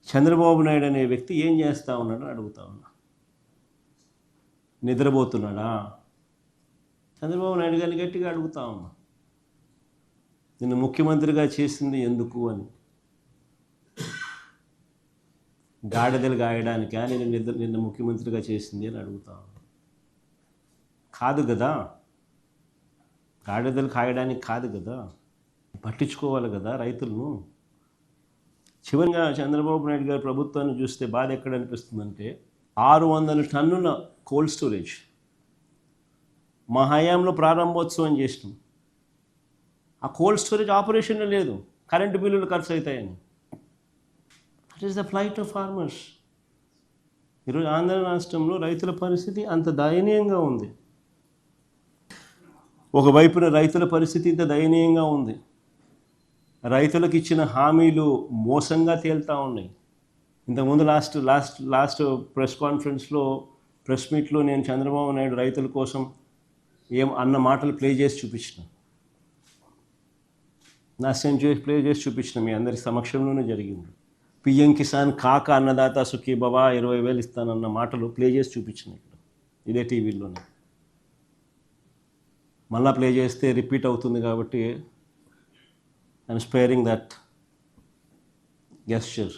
చంద్రబాబు నాయుడు అనే వ్యక్తి ఏం చేస్తూ ఉన్నాడని అడుగుతా ఉన్నా. నిద్రపోతున్నాడా? చంద్రబాబు నాయుడు గారిని గట్టిగా అడుగుతా ఉన్నా, నిన్ను ముఖ్యమంత్రిగా చేసింది ఎందుకు అని. గాడిదలు గాయడానికా నిన్ను ముఖ్యమంత్రిగా చేసింది అని అడుగుతా ఉన్నా. కాదు కదా, గాడిదలు కాయడానికి కాదు కదా, పట్టించుకోవాలి కదా రైతులను. చివరిగా చంద్రబాబు నాయుడు గారి ప్రభుత్వాన్ని చూస్తే బాధ ఎక్కడ అనిపిస్తుందంటే 600 టన్నుల కోల్డ్ స్టోరేజ్ మా హయాంలో ప్రారంభోత్సవం చేసినాం. ఆ కోల్డ్ స్టోరేజ్ ఆపరేషన్లో లేదు, కరెంటు బిల్లులు ఖర్చు అవుతాయని. That is the flight of farmers. ఈరోజు ఆంధ్ర రాష్ట్రంలో రైతుల పరిస్థితి అంత దయనీయంగా ఉంది. ఒకవైపున రైతుల పరిస్థితి ఇంత దయనీయంగా ఉంది. రైతులకు ఇచ్చిన హామీలు మోసంగా తేలుతూ ఉన్నాయి. ఇంతకుముందు లాస్ట్ ప్రెస్ కాన్ఫరెన్స్లో, ప్రెస్ మీట్లో నేను చంద్రబాబు నాయుడు రైతుల కోసం ఏం అన్న మాటలు ప్లే చేసి చూపించిన, నాశనం చేసి ప్లే చేసి చూపించిన, మీ అందరి సమక్షంలోనే జరిగింది. పిఎం కిసాన్ కాక అన్నదాత సుఖీభవ 20,000 ఇస్తానన్న మాటలు ప్లే చేసి చూపించిన ఇక్కడ ఇదే టీవీలోనే. మళ్ళా ప్లే చేస్తే రిపీట్ అవుతుంది కాబట్టి ఐఎమ్ స్పేరింగ్ దట్ గెస్చర్.